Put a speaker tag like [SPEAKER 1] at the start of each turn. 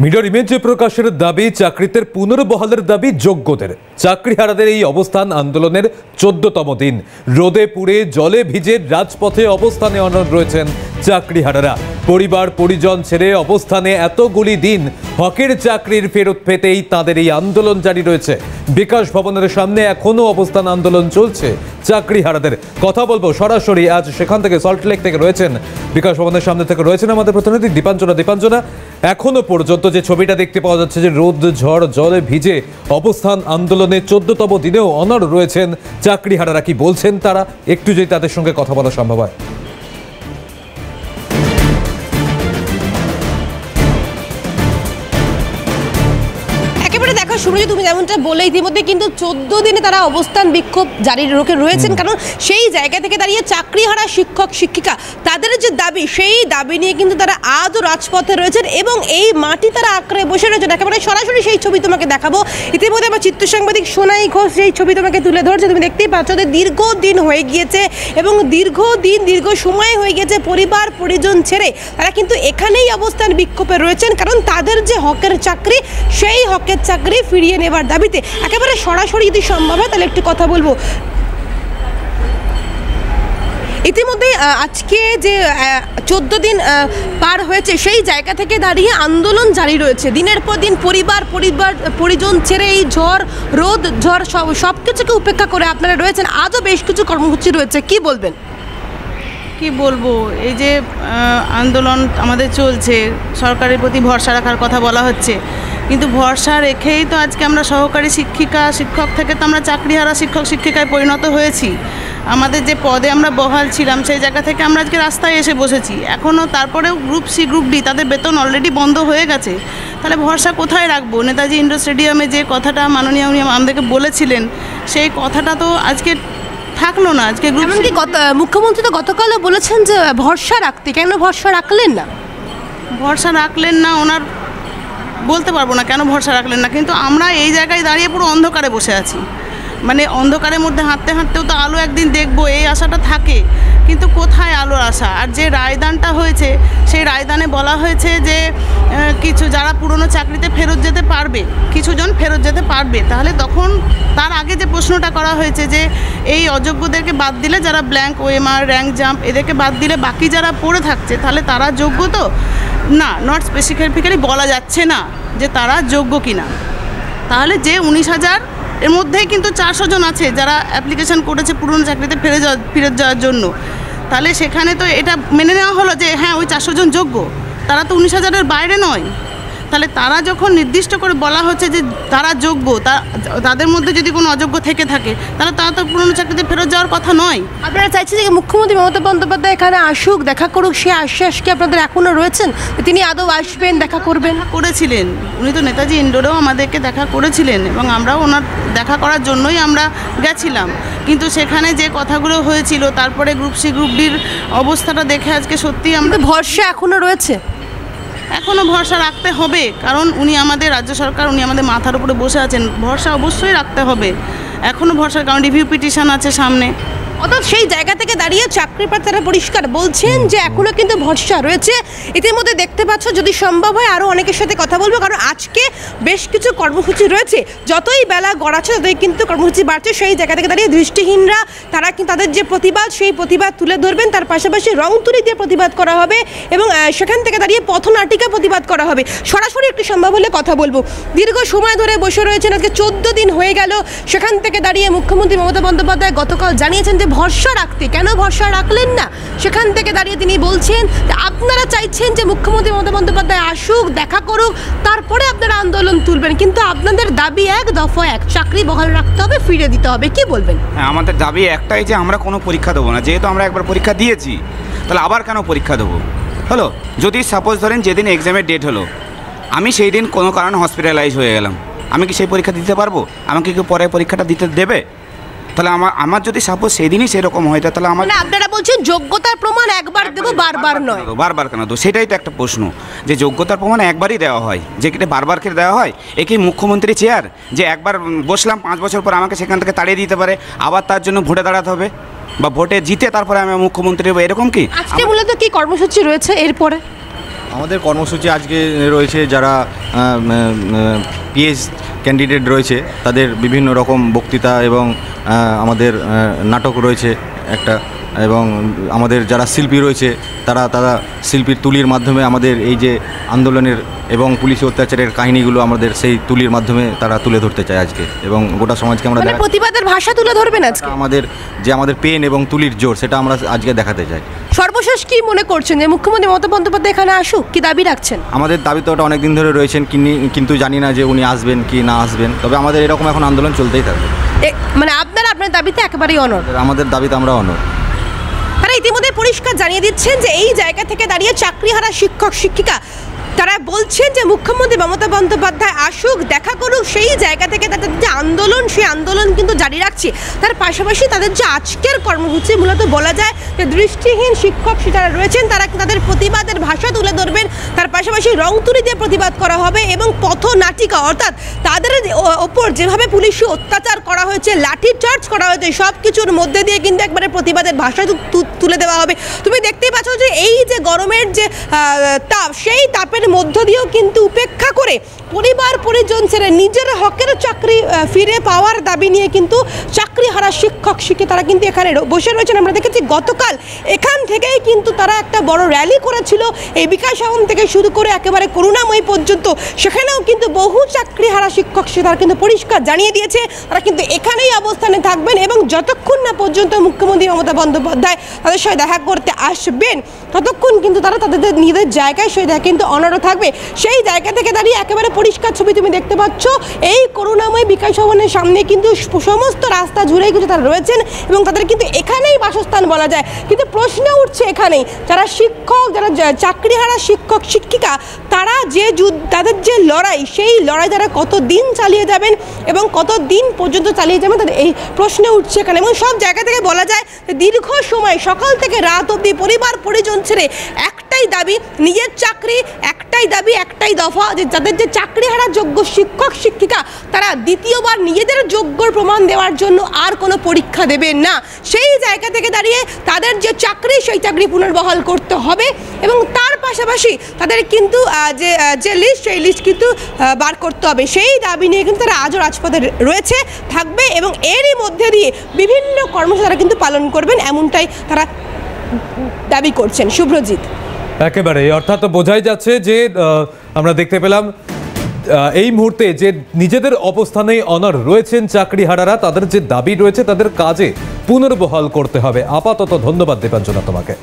[SPEAKER 1] মিডিয়ার ইমেজে প্রকাশের দাবি, চাকরিতে পুনর্বহালের দাবি যোগ্যদের। চাকরিহারাদের এই অবস্থান আন্দোলনের 14তম দিন। রোদে পুড়ে জলে ভিজে রাজপথে অবস্থানে অনড় রয়েছেন চাকরিহারারা। পরিবার পরিজন ছেড়ে অবস্থানে এতগুলি দিন, হকের চাকরির ফেরত পেতেই তাদের এই আন্দোলন জারি রয়েছে। বিকাশ ভবনের সামনে এখনো অবস্থান আন্দোলন চলছে চাকরিহারাদের। কথা বলবো সরাসরি, আজ সেখান থেকে সল্টলেক থেকে রয়েছেন, বিকাশ ভবনের সামনে থেকে রয়েছেন আমাদের প্রতিনিধি দীপাঞ্জনা। এখনো পর্যন্ত যে ছবিটা দেখতে পাওয়া যাচ্ছে, যে রোদ ঝড় জলে ভিজে অবস্থান আন্দোলনে 14তম দিনেও অনড় রয়েছেন চাকরিহারারা। কি বলছেন তারা, একটু যদি তাদের সঙ্গে কথা বলা সম্ভব হয়।
[SPEAKER 2] সুরজ, তুমি যেমনটা বলে ইতিমধ্যে কিন্তু 14 দিনে তারা অবস্থান বিক্ষোভ জারি রয়েছেন। কারণ সেই জায়গা থেকে দাঁড়িয়ে চাকরিহারা শিক্ষক শিক্ষিকা তাদের যে দাবি, সেই দাবি নিয়ে কিন্তু তারা আজও রাজপথে রয়েছেন এবং এই মাটি তারা আঁকড়ে বসে রয়েছেন। একেবারে সরাসরি সেই ছবি তোমাকে দেখাবো। ইতিমধ্যে আমার চিত্র সাংবাদিক সোনাই ঘোষ সেই ছবি তোমাকে তুলে ধরছে। তুমি দেখতেই পাচ্ছ যে দীর্ঘদিন হয়ে গিয়েছে এবং দীর্ঘ সময় হয়ে গিয়েছে পরিবার পরিজন ছেড়ে তারা কিন্তু এখানেই অবস্থান বিক্ষোভে রয়েছেন। কারণ তাদের যে হকের চাকরি, সেই হকের চাকরি ফিরিয়ে নেবার দাবিতে। একেবারে সরাসরি যদি সম্ভব হয় তাহলে একটু কথা বলবো। ইতিমধ্যে আজকে যে 14 দিন পার হয়েছে, সেই জায়গা থেকে দাঁড়িয়ে আন্দোলন জারি রয়েছে। দিনের পর দিন পরিবার পরিজন ছেড়ে এই রোদ ঝড় সব কিছুকে উপেক্ষা করে আপনারা রয়েছেন। আজও বেশ কিছু কর্মসূচি রয়েছে, কি বলবেন?
[SPEAKER 3] কি বলবো, এই যে আন্দোলন আমাদের চলছে, সরকারের প্রতি ভরসা রাখার কথা বলা হচ্ছে, কিন্তু ভরসা রেখেই তো আজকে আমরা সহকারী শিক্ষক থেকে তো আমরা চাকরিহারা শিক্ষক শিক্ষিকায় পরিণত হয়েছি। আমাদের যে পদে আমরা বহাল ছিলাম, সেই জায়গা থেকে আমরা আজকে রাস্তায় এসে বসেছি। এখনও তারপরেও গ্রুপ সি গ্রুপ ডি তাদের বেতন অলরেডি বন্ধ হয়ে গেছে। তাহলে ভরসা কোথায় রাখবো? নেতাজি ইন্ডোর স্টেডিয়ামে যে কথাটা মাননীয় আমাদেরকে বলেছিলেন, সেই কথাটা তো আজকে থাকলো না। আজকে
[SPEAKER 2] মুখ্যমন্ত্রী তো গতকালও বলেছেন যে ভরসা রাখতে, কেন ভরসা রাখলেন না?
[SPEAKER 3] ভরসা রাখলেন না, ওনার বলতে পারবো না কেন ভরসা রাখলেন না, কিন্তু আমরা এই জায়গায় দাঁড়িয়ে পুরো অন্ধকারে বসে আছি। মানে অন্ধকারের মধ্যে হাঁটতে হাঁটতেও তো আলো একদিন দেখবো, এই আশাটা থাকে, কিন্তু কোথায় আলোর আশা? আর যে রায়দানটা হয়েছে, সেই রায়দানে বলা হয়েছে যে কিছু যারা পুরনো চাকরিতে ফেরত যেতে পারবে, কিছুজন ফেরত যেতে পারবে। তাহলে তখন তার আগে যে প্রশ্নটা করা হয়েছে যে এই অযোগ্যদেরকে বাদ দিলে, যারা ব্ল্যাঙ্ক ওএমআর র্যাঙ্ক জাম্প এদেরকে বাদ দিলে বাকি যারা পড়ে থাকছে, তাহলে তারা যোগ্য তো না? নট স্পেসিফিক্যালি বলা যাচ্ছে না যে তারা যোগ্য কিনা। তাহলে যে 19,000 এর মধ্যেই কিন্তু 400 জন আছে যারা অ্যাপ্লিকেশন করেছে পুরনো চাকরিতে ফেরত যাওয়ার জন্য। তাহলে সেখানে তো এটা মেনে নেওয়া হলো যে হ্যাঁ, ওই 400 জন যোগ্য, তারা তো 19,000-এর বাইরে নয়। তাহলে তারা যখন নির্দিষ্ট করে বলা হচ্ছে যে তারা যোগ্য, তাদের মধ্যে যদি কোনো অযোগ্য থেকে থাকে, তাহলে তারা তো পুরনো চাকরিতে ফেরত যাওয়ার কথা নয়।
[SPEAKER 2] আপনারা চাইছেন যে মুখ্যমন্ত্রী মমতা বন্দ্যোপাধ্যায় এখানে আসুক, দেখা করুক, সে আশ্বাস কি আপনাদের এখনও রয়েছেন? তিনি আদৌ আসবেন, দেখা করবেন?
[SPEAKER 3] করেছিলেন, উনি তো নেতাজি ইন্ডোরেও আমাদেরকে দেখা করেছিলেন এবং আমরাও ওনার দেখা করার জন্যই আমরা গেছিলাম। কিন্তু সেখানে যে কথাগুলো হয়েছিল, তারপরে গ্রুপ সি গ্রুপ ডির অবস্থাটা দেখে আজকে সত্যিই আমরা
[SPEAKER 2] ভরসা এখনও রয়েছে।
[SPEAKER 3] এখনও ভরসা রাখতে হবে, কারণ উনি আমাদের রাজ্য সরকার, উনি আমাদের মাথার উপরে বসে আছেন। ভরসা অবশ্যই রাখতে হবে, এখনও ভরসা, কারণ রিভিউ পিটিশন আছে সামনে।
[SPEAKER 2] অর্থাৎ সেই জায়গা থেকে দাঁড়িয়ে চাকরি প্রার্থীরা পরিষ্কার বলছেন যে এখনও কিন্তু ভরসা রয়েছে। ইতিমধ্যে দেখতে পাচ্ছ, যদি সম্ভব হয় আরও অনেকের সাথে কথা বলবো, কারণ আজকে বেশ কিছু কর্মসূচি রয়েছে। যতই বেলা গড়াচ্ছে ততই কিন্তু কর্মসূচি বাড়ছে। সেই জায়গা থেকে দাঁড়িয়ে দৃষ্টিহীনরা তারা কিন্তু তাদের যে প্রতিবাদ, সেই প্রতিবাদ তুলে ধরবেন। তার পাশাপাশি রং তুলি দিয়ে প্রতিবাদ করা হবে এবং সেখান থেকে দাঁড়িয়ে পথনাটিকা প্রতিবাদ করা হবে। সরাসরি একটু সম্ভব হলে কথা বলবো। দীর্ঘ সময় ধরে বসে রয়েছেন, আজকে 14 দিন হয়ে গেল। সেখান থেকে দাঁড়িয়ে মুখ্যমন্ত্রী মমতা বন্দ্যোপাধ্যায় গতকাল জানিয়েছেন যে ভরসা রাখতে, কেন ভরসা রাখলেন না? সেখান থেকে দাঁড়িয়ে তিনি বলছেন আপনারা চাইছেন যে মুখ্যমন্ত্রী মমতা বন্দ্যোপাধ্যায় আসুক, দেখা করুক, তারপরে আপনারা আন্দোলন তুলবেন, কিন্তু আপনাদের দাবি এক, দফা এক, চাকরি বহাল রাখতে হবে, ফিরে দিতে হবে। কি বলবেন?
[SPEAKER 4] হ্যাঁ, আমাদের দাবি একটাই যে আমরা কোনো পরীক্ষা দেবো না। যেহেতু আমরা একবার পরীক্ষা দিয়েছি, তাহলে আবার কেন পরীক্ষা দেবো? হলো, যদি সাপোজ ধরেন যেদিন এক্সামের ডেট হলো, আমি সেই দিন কোনো কারণে হসপিটালাইজ হয়ে গেলাম, আমি কি সেই পরীক্ষা দিতে পারবো? আমাকে কি পরে পরীক্ষাটা দিতে দেবে? তাহলে আমার যদি সাপোজ সেই দিনই সেরকম হয়, তাহলে আমার
[SPEAKER 2] আপনারা বলছেন যোগ্যতার প্রমাণ একবার দেবো, বারবার নয়।
[SPEAKER 4] বারবার কেন দেবো? সেটাই তো একটা প্রশ্ন, যে যোগ্যতার প্রমাণ একবারই দেওয়া হয়, যে কিনা বারবার করে দেওয়া হয়। একই মুখ্যমন্ত্রী চেয়ার, যে একবার বসলাম 5 বছর পর আমাকে সেখান থেকে তাড়িয়ে দিতে পারে, আবার তার জন্য ভোটে দাঁড়াতে হবে, বা ভোটে জিতে তারপরে আমি মুখ্যমন্ত্রী হবো, এরকম কি?
[SPEAKER 2] আজকে মূলত কি কর্মসূচি রয়েছে এরপরে?
[SPEAKER 5] আমাদের কর্মসূচি আজকে রয়েছে যারা পিএইচ ক্যান্ডিডেট রয়েছে তাদের বিভিন্ন রকম বক্তৃতা এবং আমাদের নাটক রয়েছে একটা, এবং আমাদের যারা শিল্পী রয়েছে তারা শিল্পীর তুলির মাধ্যমে আমাদের এই যে আন্দোলনের এবং পুলিশি অত্যাচারের কাহিনীগুলো আমাদের সেই তুলির মাধ্যমে তারা তুলে ধরতে চায় আজকে, এবং গোটা সমাজকে আমরা
[SPEAKER 2] মানে প্রতিবাদের ভাষা তুলে ধরবেন আজকে?
[SPEAKER 5] আমাদের পেন এবং তুলির জোর সেটা আমরা আজকে দেখাতে চাই।
[SPEAKER 2] সর্বশেষ কি মনে করছেন যে মুখ্যমন্ত্রী মমতা বন্দ্যোপাধ্যায় এখানে আসুক, কি দাবি রাখছেন?
[SPEAKER 5] আমাদের দাবি তো ওটা অনেকদিন ধরে রয়েছেন, কিন্তু জানি না যে উনি আসবেন কি না আসবেন, তবে আমাদের এরকম এখন আন্দোলন চলতেই থাকবে।
[SPEAKER 2] মানে আপনার দাবিতে একেবারেই অনড়?
[SPEAKER 5] আমাদের দাবিতে আমরা অনড়।
[SPEAKER 2] তারা ইতিমধ্যে পরিষ্কার জানিয়ে দিচ্ছেন যে এই জায়গা থেকে দাঁড়িয়ে চাকরিহারা শিক্ষক শিক্ষিকা তারা বলছেন যে মুখ্যমন্ত্রী মমতা বন্দ্যোপাধ্যায় আসুক, দেখা করুক। সেই জায়গা থেকে তাদের যে আন্দোলন, সেই আন্দোলন কিন্তু জারি রাখছে। তার পাশাপাশি তাদের যে আজকের কর্মসূচি মূলত বলা যায় যে দৃষ্টিহীন শিক্ষক যারা রয়েছেন তারা তাদের প্রতিবাদের ভাষা তুলে ধরবেন। তার পাশাপাশি রং তুলি দিয়ে প্রতিবাদ করা হবে এবং পথনাটিকা, অর্থাৎ তাদের ওপর যেভাবে পুলিশি অত্যাচার করা হয়েছে, লাঠি চার্জ করা হয়েছে, সব কিছুর মধ্যে দিয়ে কিন্তু একবারে প্রতিবাদের ভাষা তুলে দেওয়া হবে। তুমি দেখতেই পাচ্ছ যে এই যে গরমের যে তাপ, সেই তাপের মধ্য দিয়েও কিন্তু উপেক্ষা করে পরিবার পরিজন ছেড়ে নিজের হকের চাকরি ফিরে পাওয়ার দাবি নিয়ে কিন্তু চাকরিহারা শিক্ষক শিক্ষিকা তারা কিন্তু এখানে বসে রয়েছেন। আমরা দেখেছি গতকাল এখান থেকেই কিন্তু তারা একটা বড় র্যালি করেছিল, এই বিকাশ ভবন থেকে শুরু করে একেবারে করুণাময়ী পর্যন্ত। সেখানেও কিন্তু বহু চাকরিহারা শিক্ষক তারা কিন্তু পরিষ্কার জানিয়ে দিয়েছে তারা কিন্তু এখানেই অবস্থানে থাকবেন এবং যতক্ষণ না পর্যন্ত মুখ্যমন্ত্রী মমতা বন্দ্যোপাধ্যায় তাদের সাথে দেখা করতে আসবেন ততক্ষণ কিন্তু তারা তাদের নিজেদের জায়গায় সেই দেখা কিন্তু অনড় থাকবে। সেই জায়গা থেকে দাঁড়িয়ে একেবারে পরিষ্কার ছবি তুমি দেখতে পাচ্ছ, এই করুণাময় বিকাশ ভবনের সামনে কিন্তু সমস্ত রাস্তা জুড়েই কিন্তু তারা রয়েছেন এবং তাদের কিন্তু এখানেই বাসস্থান বলা যায়। কিন্তু প্রশ্ন উঠছে এখানেই, যারা শিক্ষক, যারা চাকরিহারা শিক্ষক শিক্ষিকা, তারা যে তাদের যে লড়াই, সেই লড়াই তারা কতদিন চালিয়ে যাবেন এবং কতদিন পর্যন্ত চালিয়ে যাবেন, তাদের এই প্রশ্ন উঠছে এখানে। এবং সব জায়গা থেকে বলা যায় দীর্ঘ সময় সকাল থেকে রাত অবধি পরিবার পরিজন ছেড়ে একটাই দাবি, নিজের চাকরি, একটাই দাবি, একটাই দফা, যে যাদের যে চাকরিহারা যোগ্য শিক্ষক শিক্ষিকা তারা দ্বিতীয়বার নিজেদের যোগ্যর প্রমাণ দেওয়ার জন্য আর কোনো পরীক্ষা দেবেন না। সেই জায়গা থেকে দাঁড়িয়ে তাদের যে চাকরি, সেই চাকরি পুনর্বহাল করতে হবে এবং তার পাশাপাশি তাদের কিন্তু যে লিস্ট, সেই লিস্ট কিন্তু বার করতে হবে। সেই দাবি নিয়ে কিন্তু তারা আজও রাজপথে রয়েছে, থাকবে এবং এরই মধ্যে দিয়ে বিভিন্ন কর্মসূচি তারা কিন্তু পালন করবেন, এমনটাই তারা দাবি করছেন। শুভ্রজিৎ,
[SPEAKER 1] একেবারে অর্থাৎ বোঝাই যাচ্ছে যে আমরা দেখতে পেলাম এই মুহূর্তে যে নিজেদের অবস্থানে অনড় রয়েছেন চাকরিহারারা, তাদের যে দাবি রয়েছে তাদের কাজে পুনর্বহাল করতে হবে। আপাতত ধন্যবাদ দীপাঞ্জনা তোমাকে।